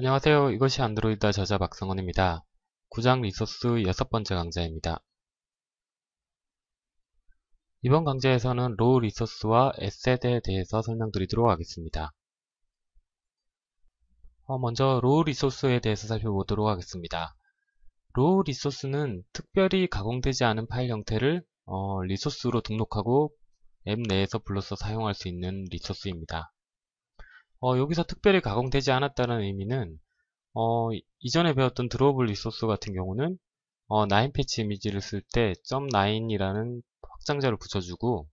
안녕하세요. 이것이 안드로이드다 저자 박성원입니다. 구장 리소스 6번째 강좌입니다. 이번 강좌에서는 로우 리소스와 에셋에 대해서 설명드리도록 하겠습니다. 먼저 로우 리소스에 대해서 살펴보도록 하겠습니다. 로우 리소스는 특별히 가공되지 않은 파일 형태를 리소스로 등록하고 앱 내에서 불러서 사용할 수 있는 리소스입니다. 여기서 특별히 가공되지 않았다는 의미는 이전에 배웠던 드로우블 리소스 같은 경우는 9 패치 이미지를 쓸 때 .9이라는 확장자를 붙여주고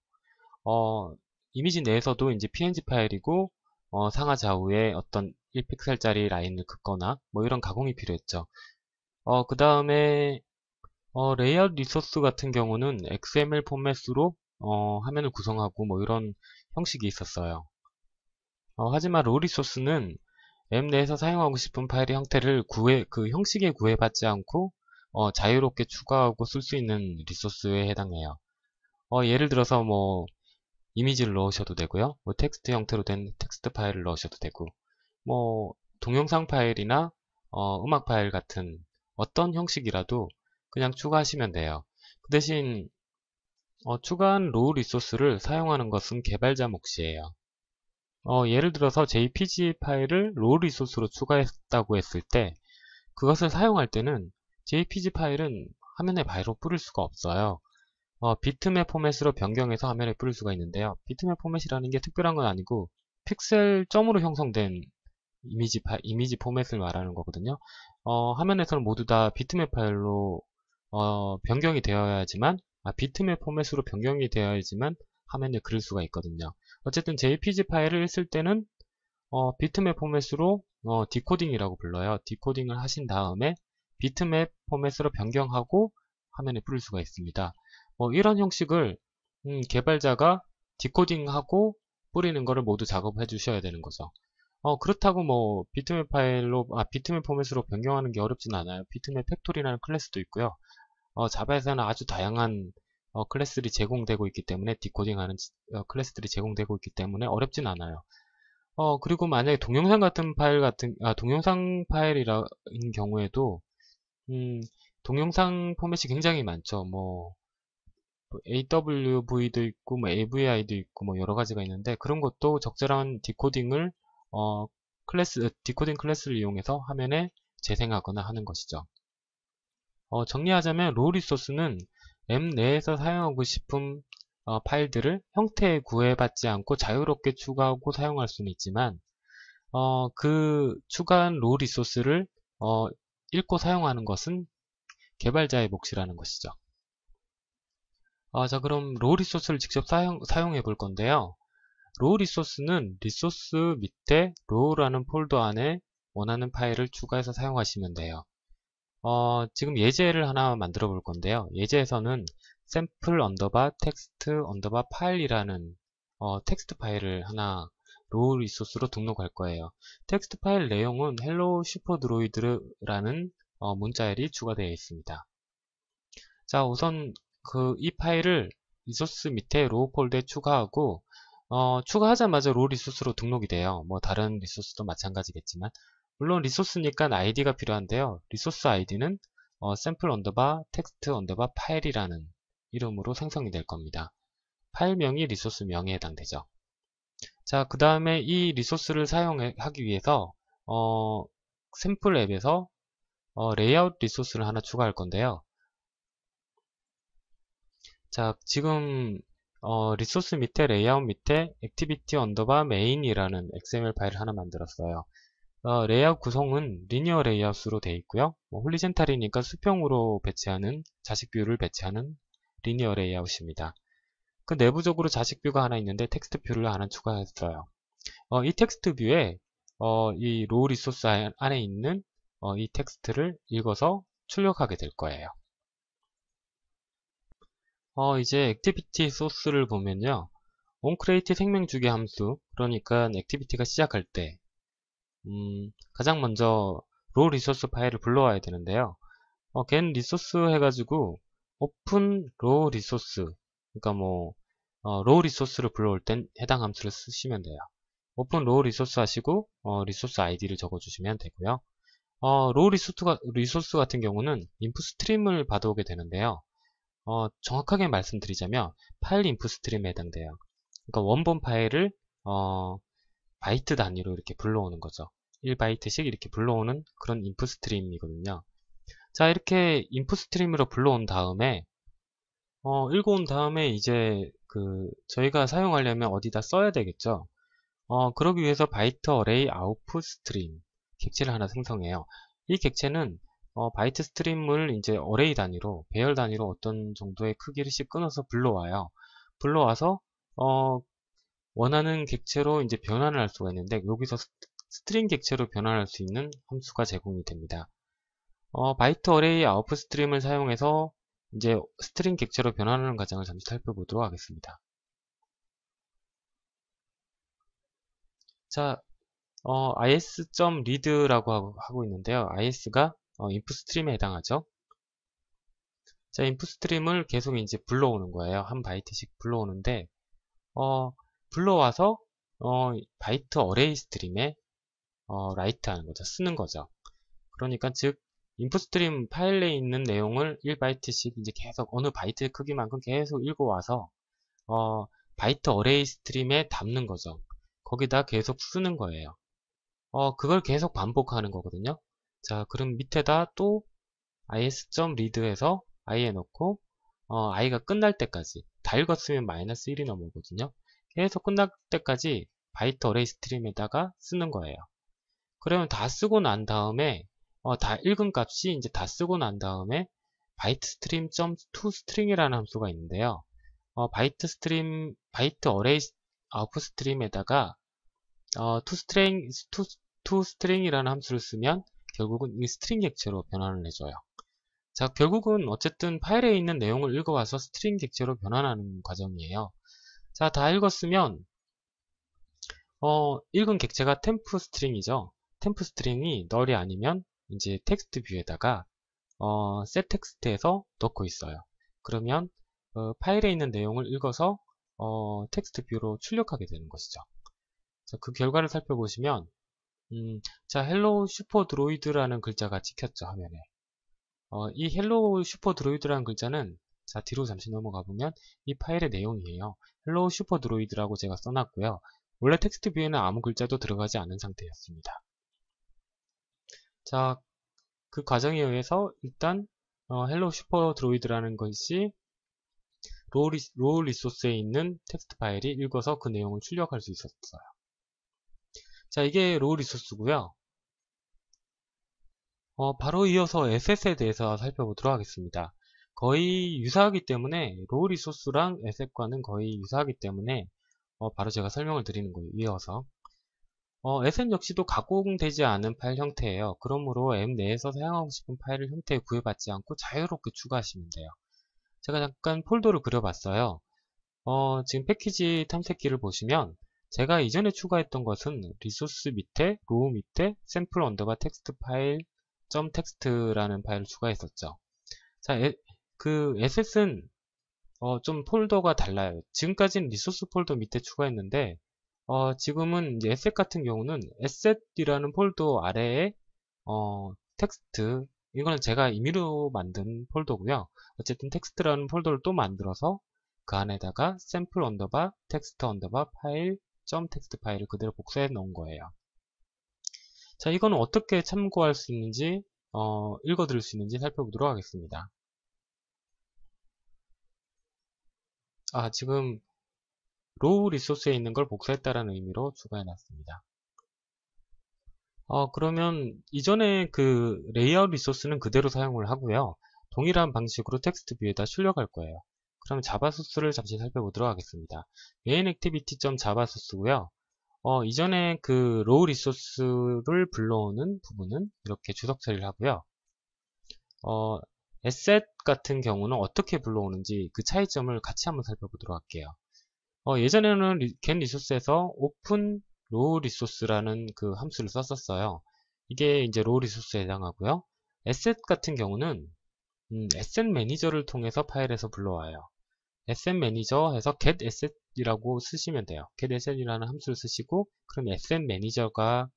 이미지 내에서도 이제 png 파일이고 상하 좌우에 어떤 1픽셀짜리 라인을 긋거나 뭐 이런 가공이 필요했죠. 그 다음에 레이아웃 리소스 같은 경우는 XML 포맷으로 화면을 구성하고 뭐 이런 형식이 있었어요. 하지만 로우 리소스는 앱 내에서 사용하고 싶은 파일의 형태를 그 형식에 구애받지 않고 자유롭게 추가하고 쓸 수 있는 리소스에 해당해요. 예를 들어서 뭐 이미지를 넣으셔도 되고요. 뭐 텍스트 형태로 된 텍스트 파일을 넣으셔도 되고, 뭐 동영상 파일이나 음악 파일 같은 어떤 형식이라도 그냥 추가하시면 돼요. 그 대신 추가한 로우 리소스를 사용하는 것은 개발자 몫이에요. 예를 들어서 JPG 파일을 로우 리소스로 추가했다고 했을 때 그것을 사용할 때는 JPG 파일은 화면에 바로 뿌릴 수가 없어요. 비트맵 포맷으로 변경해서 화면에 뿌릴 수가 있는데요. 비트맵 포맷이라는 게 특별한 건 아니고 픽셀 점으로 형성된 이미지 포맷을 말하는 거거든요. 화면에서는 모두 다 비트맵 파일로 변경이 되어야지만 비트맵 포맷으로 변경이 되어야지만 화면에 그릴 수가 있거든요. 어쨌든 JPG 파일을 쓸 때는 비트맵 포맷으로 디코딩이라고 불러요. 디코딩을 하신 다음에 비트맵 포맷으로 변경하고 화면에 뿌릴 수가 있습니다. 이런 형식을 개발자가 디코딩하고 뿌리는 거를 모두 작업해 주셔야 되는 거죠. 그렇다고 뭐 비트맵 파일로 비트맵 포맷으로 변경하는 게 어렵진 않아요. 비트맵 팩토리라는 클래스도 있고요. 자바에서는 아주 다양한 클래스들이 제공되고 있기 때문에 디코딩하는 클래스들이 제공되고 있기 때문에 어렵진 않아요. 그리고 만약에 동영상 파일이라는 경우에도 동영상 포맷이 굉장히 많죠. 뭐 AWV도 있고 뭐 AVI도 있고 뭐 여러 가지가 있는데 그런 것도 적절한 디코딩 클래스를 이용해서 화면에 재생하거나 하는 것이죠. 정리하자면 로우 리소스는 앱 내에서 사용하고 싶은 파일들을 형태에 구애받지 않고 자유롭게 추가하고 사용할 수는 있지만 그 추가한 로우 리소스를 읽고 사용하는 것은 개발자의 몫이라는 것이죠. 자, 그럼 로우 리소스를 직접 사용해 볼 건데요. 로우 리소스는 리소스 밑에 로우라는 폴더 안에 원하는 파일을 추가해서 사용하시면 돼요. 지금 예제를 하나 만들어 볼 건데요. 예제에서는 샘플 언더바 텍스트 언더바 파일이라는 텍스트 파일을 하나 로우 리소스로 등록할 거예요. 텍스트 파일 내용은 헬로 슈퍼드로이드라는 문자열이 추가되어 있습니다. 자, 우선 이 파일을 리소스 밑에 로우 폴더에 추가하고 추가하자마자 로우 리소스로 등록이 돼요. 뭐 다른 리소스도 마찬가지겠지만 물론 리소스니까 아이디가 필요한데요. 리소스 아이디는 샘플 언더바 텍스트 언더바 파일이라는 이름으로 생성이 될 겁니다. 파일명이 리소스명에 해당되죠. 자, 그 다음에 이 리소스를 사용하기 위해서 샘플 앱에서 레이아웃 리소스를 하나 추가할 건데요. 자, 지금 리소스 밑에 레이아웃 밑에 액티비티 언더바 메인이라는 XML 파일을 하나 만들었어요. 레이아웃 구성은 리니어 레이아웃으로 되어 있고요. 홀리젠탈이니까 수평으로 배치하는 자식 뷰를 배치하는 리니어 레이아웃입니다. 그 내부적으로 자식 뷰가 하나 있는데 텍스트 뷰를 하나 추가했어요. 이 텍스트 뷰에 이 로우 리소스 안에 있는 이 텍스트를 읽어서 출력하게 될 거예요. 이제 액티비티 소스를 보면요. onCreate 생명주기 함수, 그러니까 액티비티가 시작할 때 가장 먼저 로우 리소스 파일을 불러와야 되는데요. get 리소스 해가지고 open row 리소스, 그러니까 뭐 로우 리소스를 불러올 땐 해당 함수를 쓰시면 돼요. 오픈 로우 리소스 하시고 리소스 아이디를 적어주시면 되고요. 로우 리소스 같은 경우는 인풋 스트림을 받아오게 되는데요. 정확하게 말씀드리자면 파일 인풋 스트림에 해당돼요. 그러니까 원본 파일을 바이트 단위로 이렇게 불러오는 거죠. 1바이트씩 이렇게 불러오는 그런 인풋 스트림이거든요. 자, 이렇게 인풋 스트림으로 불러온 다음에 읽어온 다음에 이제 저희가 사용하려면 어디다 써야 되겠죠. 그러기 위해서 바이트 어레이 아웃풋 스트림 객체를 하나 생성해요. 이 객체는 바이트 스트림을 이제 어레이 단위로, 배열 단위로 어떤 정도의 크기를씩 끊어서 불러와요. 불러와서 원하는 객체로 이제 변환을 할 수가 있는데, 여기서 스트링 객체로 변환할 수 있는 함수가 제공이 됩니다. 바이트 어레이 아웃풋 스트림을 사용해서 이제 스트링 객체로 변환하는 과정을 잠시 살펴보도록 하겠습니다. 자, is.read라고 하고 있는데요. is가 input 스트림에 해당하죠. 자, input 스트림을 계속 이제 불러오는 거예요. 한 바이트씩 불러오는데, 불러와서 바이트 어레이 스트림에 라이트 하는 거죠. 쓰는 거죠. 그러니까 즉 인풋 스트림 파일에 있는 내용을 1바이트씩 이제 계속 어느 바이트 크기만큼 계속 읽어와서 바이트 어레이 스트림에 담는 거죠. 거기다 계속 쓰는 거예요. 그걸 계속 반복하는 거거든요. 자, 그럼 밑에다 또 is.read해서 i에 넣고 i가 끝날 때까지, 다 읽었으면 마이너스 1이 넘어오거든요. 계속 끝날 때까지 바이트 어레이 스트림에다가 쓰는 거예요. 그러면 다 쓰고 난 다음에 다 읽은 값이 이제 다 쓰고 난 다음에 바이트 스트림 .toString이라는 함수가 있는데요. 바이트 어레이 아웃풋 스트림에다가 toString이라는 함수를 쓰면 결국은 이 스트링 객체로 변환을 해줘요. 자, 결국은 어쨌든 파일에 있는 내용을 읽어와서 스트링 객체로 변환하는 과정이에요. 자, 다 읽었으면 읽은 객체가 템프 스트링이죠. 템프 스트링이 널이 아니면 이제 텍스트 뷰에다가 set 텍스트에서 넣고 있어요. 그러면 파일에 있는 내용을 읽어서 텍스트 뷰로 출력하게 되는 것이죠. 자, 그 결과를 살펴보시면 자, 헬로 슈퍼 드로이드라는 글자가 찍혔죠, 화면에. 이 헬로 슈퍼 드로이드라는 글자는, 자, 뒤로 잠시 넘어가 보면 이 파일의 내용이에요. 헬로 슈퍼 드로이드라고 제가 써놨고요. 원래 텍스트 뷰에는 아무 글자도 들어가지 않은 상태였습니다. 자, 그 과정에 의해서 일단 헬로 슈퍼 드로이드라는 것이 로우 리소스에 있는 텍스트 파일이 읽어서 그 내용을 출력할 수 있었어요. 자, 이게 로우 리소스고요. 바로 이어서 에셋에 대해서 살펴보도록 하겠습니다. 거의 유사하기 때문에 로우 리소스랑 에셋과는 거의 유사하기 때문에 바로 제가 설명을 드리는 거예요. 이어서 에셋 역시도 가공되지 않은 파일 형태예요. 그러므로 앱 내에서 사용하고 싶은 파일을 형태에 구애받지 않고 자유롭게 추가하시면 돼요. 제가 잠깐 폴더를 그려봤어요. 지금 패키지 탐색기를 보시면 제가 이전에 추가했던 것은 리소스 밑에, 로우 밑에 샘플 언더바 텍스트 파일 .txt라는 파일을 추가했었죠. 자, 그 에셋은 좀 폴더가 달라요. 지금까지는 리소스 폴더 밑에 추가했는데 지금은 이제 에셋 같은 경우는 에셋이라는 폴더 아래에 텍스트, 이거는 제가 임의로 만든 폴더고요. 어쨌든 텍스트라는 폴더를 또 만들어서 그 안에다가 샘플 언더바 텍스트 언더바 파일 .txt 파일을 그대로 복사해 놓은 거예요. 자, 이거는 어떻게 참고할 수 있는지 읽어드릴 수 있는지 살펴보도록 하겠습니다. 지금 로우 리소스에 있는 걸 복사했다라는 의미로 추가해 놨습니다. 그러면 이전에 그 레이아웃 리소스는 그대로 사용을 하고요. 동일한 방식으로 텍스트 뷰에다 출력할 거예요. 그럼 자바 소스를 잠시 살펴보도록 하겠습니다. main activity.java 소스고요. 이전에 그 로우 리소스를 불러오는 부분은 이렇게 주석 처리를 하고요. asset 같은 경우는 어떻게 불러오는지 그 차이점을 같이 한번 살펴보도록 할게요. 예전에는 get 리소스에서 open row resource라는 그 함수를 썼었어요. 이게 이제 row 리소스에 해당하고요. asset 같은 경우는 asset 매니저를 통해서 파일에서 불러와요. asset 매니저 해서 get asset asset이라고 쓰시면 돼요. get asset이라는 함수를 쓰시고 그럼 asset 매니저가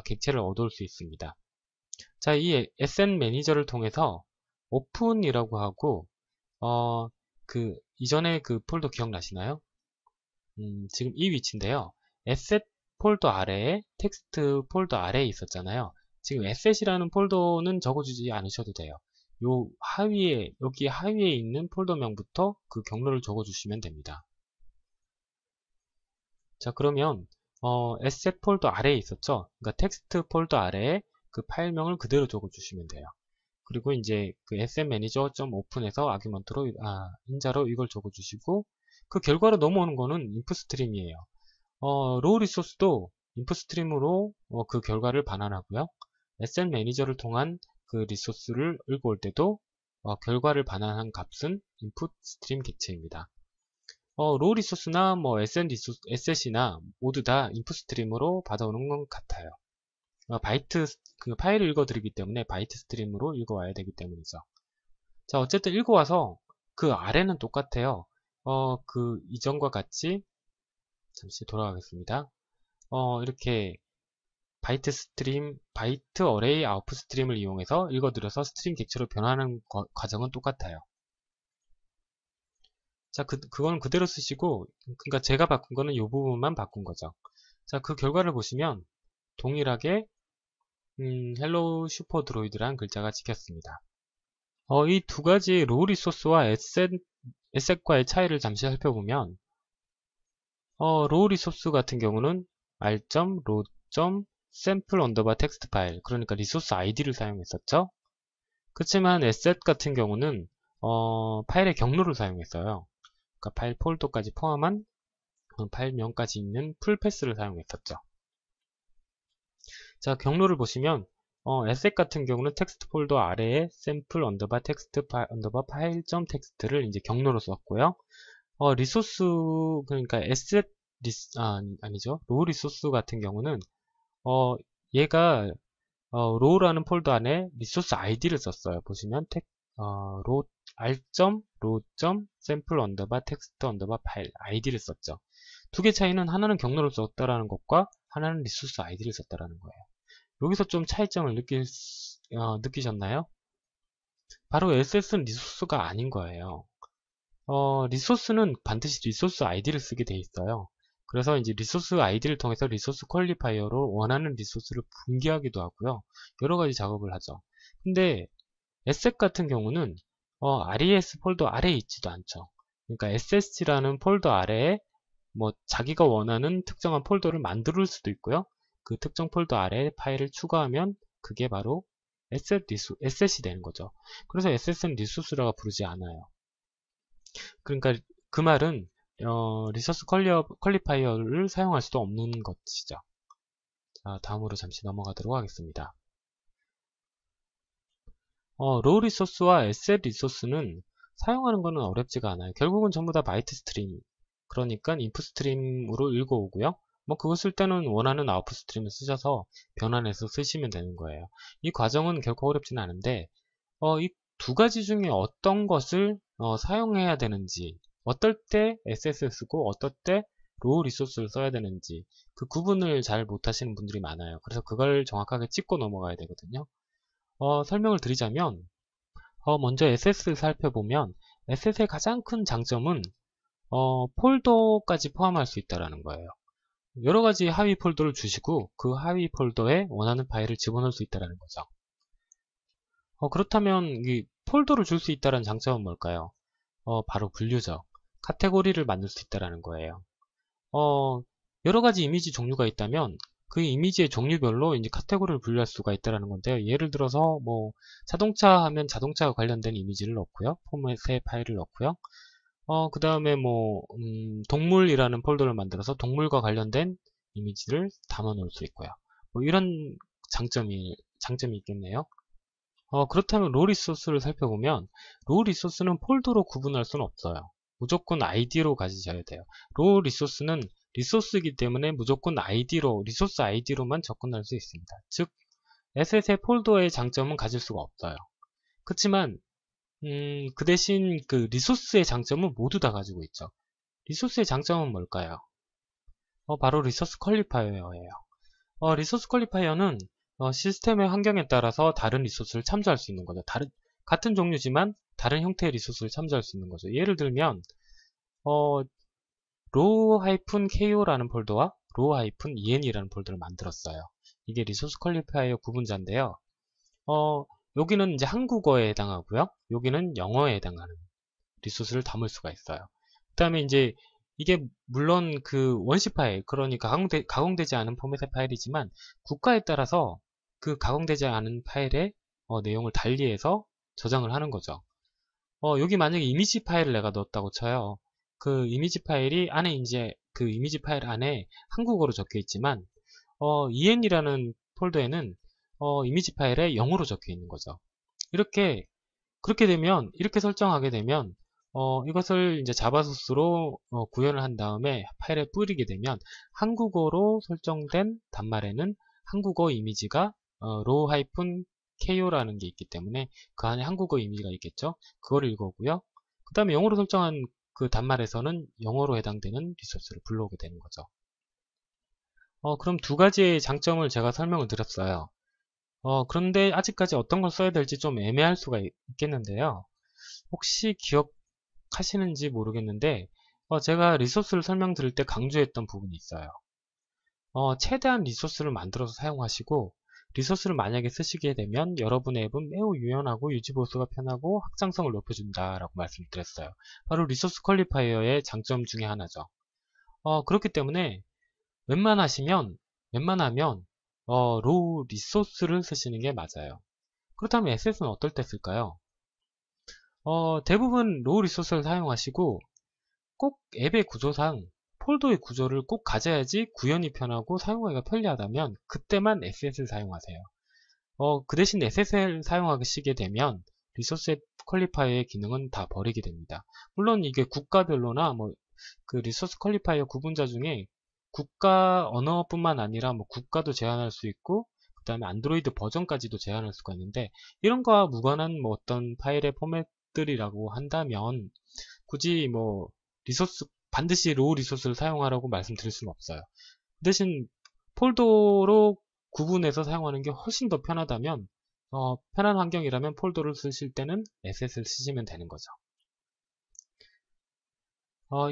객체를 얻어올 수 있습니다. 자, 이 asset 매니저를 통해서 open이라고 하고 이전에 그 폴더 기억나시나요? 지금 이 위치인데요. asset 폴더 아래에 텍스트 폴더 아래에 있었잖아요. 지금 asset이라는 폴더는 적어주지 않으셔도 돼요. 요 하위에, 여기 하위에 있는 폴더명부터 그 경로를 적어주시면 됩니다. 자, 그러면 asset 폴더 아래에 있었죠? 그러니까 텍스트 폴더 아래에 그 파일명을 그대로 적어주시면 돼요. 그리고 이제 그 assetmanager.open에서 아규먼트로 인자로 이걸 적어주시고 그 결과로 넘어오는 거는 인풋스트림이에요. 로우 리소스도 인풋스트림으로 그 결과를 반환하고요. asset 매니저를 통한 그 리소스를 읽어올 때도 결과를 반환한 값은 인풋스트림 객체입니다. 로우 리소스나 뭐 asset이나 모두 다 인풋스트림으로 받아오는 건 같아요. 바이트 그 파일을 읽어드리기 때문에 바이트 스트림으로 읽어와야 되기 때문이죠. 자, 어쨌든 읽어와서 그 아래는 똑같아요. 그 이전과 같이 잠시 돌아가겠습니다. 이렇게 바이트 스트림, 바이트 어레이 아웃풋 스트림을 이용해서 읽어드려서 스트림 객체로 변화하는 과정은 똑같아요. 자, 그건 그대로 쓰시고, 그러니까 제가 바꾼 거는 이 부분만 바꾼 거죠. 자, 그 결과를 보시면 동일하게 헬로우 슈퍼 드로이드란 글자가 찍혔습니다. 이 두 가지 로우 리소스와 에셋과의 차이를 잠시 살펴보면 로우 리소스 같은 경우는 r.row.sample underbar text 파일, 그러니까 리소스 아이디를 사용했었죠. 그렇지만 에셋 같은 경우는 파일의 경로를 사용했어요. 그러니까 파일 폴더까지 포함한 파일명까지 있는 풀패스를 사용했었죠. 자, 경로를 보시면 에셋 같은 경우는 텍스트 폴더 아래에 sample underbar text underbar file.txt를 이제 경로로 썼고요. 리소스 그러니까 에셋 아니죠. 로우 리소스 같은 경우는 얘가 로우라는 폴더 안에 리소스 아이디를 썼어요. 보시면 r.row.sample underbar text underbar file 아이디를 썼죠. 두 개 차이는 하나는 경로를 썼다라는 것과 하나는 리소스 아이디를 썼다라는 거예요. 여기서 좀 차이점을 느끼셨나요? 바로 SS는 리소스가 아닌 거예요. 리소스는 반드시 리소스 아이디를 쓰게 돼 있어요. 그래서 이제 리소스 아이디를 통해서 리소스 퀄리파이어로 원하는 리소스를 분기하기도 하고요. 여러 가지 작업을 하죠. 근데 asset 같은 경우는 res 폴더 아래에 있지도 않죠. 그러니까 ss라는 폴더 아래에 뭐 자기가 원하는 특정한 폴더를 만들 수도 있고요. 그 특정 폴더 아래에 파일을 추가하면 그게 바로 asset이 되는 거죠. 그래서 asset은 리소스라고 부르지 않아요. 그러니까 그 말은 리소스 퀄리파이어를 사용할 수도 없는 것이죠. 자, 다음으로 잠시 넘어가도록 하겠습니다. 로우 리소스와 asset 리소스는 사용하는 것은 어렵지가 않아요. 결국은 전부 다 바이트 스트림, 그러니까 인풋 스트림으로 읽어오고요. 뭐 그거 쓸 때는 원하는 아웃풋 스트림을 쓰셔서 변환해서 쓰시면 되는 거예요. 이 과정은 결코 어렵지는 않은데 이 두 가지 중에 어떤 것을 사용해야 되는지, 어떨 때 SS를 쓰고 어떨 때 로우 리소스를 써야 되는지 그 구분을 잘 못하시는 분들이 많아요. 그래서 그걸 정확하게 짚고 넘어가야 되거든요. 설명을 드리자면 먼저 SS를 살펴보면 SS의 가장 큰 장점은 폴더까지 포함할 수 있다는 거예요. 여러 가지 하위 폴더를 주시고 그 하위 폴더에 원하는 파일을 집어넣을 수 있다는 거죠. 그렇다면 이 폴더를 줄 수 있다는 장점은 뭘까요? 바로 분류죠. 카테고리를 만들 수 있다는 거예요. 여러 가지 이미지 종류가 있다면 그 이미지의 종류별로 이제 카테고리를 분류할 수가 있다는 건데요. 예를 들어서 뭐 자동차 하면 자동차와 관련된 이미지를 넣고요. 포맷의 파일을 넣고요. 그 다음에 뭐 동물이라는 폴더를 만들어서 동물과 관련된 이미지를 담아 놓을 수 있고요. 뭐 이런 장점이 있겠네요. 그렇다면 로우 리소스를 살펴보면 로우 리소스는 폴더로 구분할 수는 없어요. 무조건 아이디로 가지셔야 돼요. 로우 리소스는 리소스이기 때문에 무조건 리소스 아이디로만 접근할 수 있습니다. 즉, 에셋의 폴더의 장점은 가질 수가 없어요. 그렇지만 그 대신 그 리소스의 장점은 모두 다 가지고 있죠. 리소스의 장점은 뭘까요? 바로 리소스 퀄리파이어예요. 리소스 퀄리파이어는 시스템의 환경에 따라서 다른 리소스를 참조할 수 있는 거죠. 같은 종류지만 다른 형태의 리소스를 참조할 수 있는 거죠. 예를 들면 row-ko라는 폴더와 row-en이라는 폴더를 만들었어요. 이게 리소스 퀄리파이어 구분자인데요. 여기는 이제 한국어에 해당하고요. 여기는 영어에 해당하는 리소스를 담을 수가 있어요. 그 다음에 이제 이게 물론 그 원시 파일, 그러니까 가공되지 않은 포맷의 파일이지만 국가에 따라서 그 가공되지 않은 파일의 내용을 달리해서 저장을 하는 거죠. 여기 만약에 이미지 파일을 내가 넣었다고 쳐요. 그 이미지 파일이 안에 이제 그 이미지 파일 안에 한국어로 적혀 있지만 en이라는 폴더에는 이미지 파일에 영어로 적혀 있는 거죠. 그렇게 되면 이렇게 설정하게 되면 이것을 이제 자바소스로 구현을 한 다음에 파일에 뿌리게 되면 한국어로 설정된 단말에는 한국어 이미지가 row-ko라는 게 있기 때문에 그 안에 한국어 이미지가 있겠죠. 그거를 읽어오고요. 그 다음에 영어로 설정한 그 단말에서는 영어로 해당되는 리소스를 불러오게 되는 거죠. 그럼 두 가지의 장점을 제가 설명을 드렸어요. 그런데 아직까지 어떤 걸 써야 될지 좀 애매할 수가 있겠는데요. 혹시 기억하시는지 모르겠는데 제가 리소스를 설명드릴 때 강조했던 부분이 있어요. 최대한 리소스를 만들어서 사용하시고 리소스를 만약에 쓰시게 되면 여러분의 앱은 매우 유연하고 유지보수가 편하고 확장성을 높여준다라고 말씀드렸어요. 바로 리소스 퀄리파이어의 장점 중에 하나죠. 그렇기 때문에 웬만하면 로우 리소스를 쓰시는 게 맞아요. 그렇다면 SS는 어떨 때 쓸까요? 대부분 로우 리소스를 사용하시고 꼭 앱의 구조상 폴더의 구조를 꼭 가져야지 구현이 편하고 사용하기가 편리하다면 그때만 SS를 사용하세요. 그 대신 SS를 사용하시게 되면 리소스 퀄리파이어의 기능은 다 버리게 됩니다. 물론 이게 국가별로나 그 리소스 퀄리파이어 구분자 중에 국가 언어뿐만 아니라 국가도 제한할 수 있고 그 다음에 안드로이드 버전까지도 제한할 수가 있는데 이런 거와 무관한 어떤 파일의 포맷들이라고 한다면 굳이 반드시 로우 리소스를 사용하라고 말씀드릴 수는 없어요. 대신 폴더로 구분해서 사용하는 게 훨씬 더 편하다면 편한 환경이라면 폴더를 쓰실 때는 SS를 쓰시면 되는 거죠.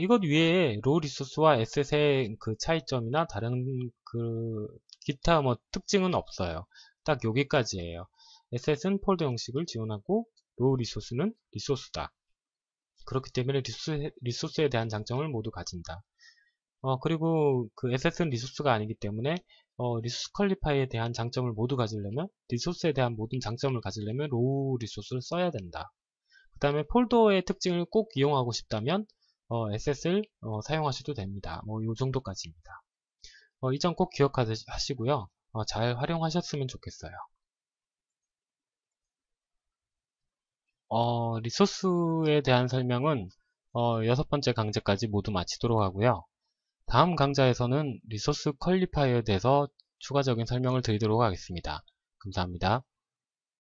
이것 외에 로우 리소스와 SS의 그 차이점이나 다른 그 기타 특징은 없어요. 딱 여기까지예요. SS는 폴더 형식을 지원하고 로우 리소스는 리소스다. 그렇기 때문에 리소스에 대한 장점을 모두 가진다. 그리고 그 SS는 리소스가 아니기 때문에 리소스 퀄리파이에 대한 장점을 모두 가지려면 리소스에 대한 모든 장점을 가지려면 로우 리소스를 써야 된다. 그 다음에 폴더의 특징을 꼭 이용하고 싶다면 SS를 사용하셔도 됩니다. 이 정도까지입니다. 이 점 꼭 기억하시고요. 잘 활용하셨으면 좋겠어요. 리소스에 대한 설명은 6번째 강좌까지 모두 마치도록 하고요. 다음 강좌에서는 리소스 퀄리파이어에 대해서 추가적인 설명을 드리도록 하겠습니다. 감사합니다.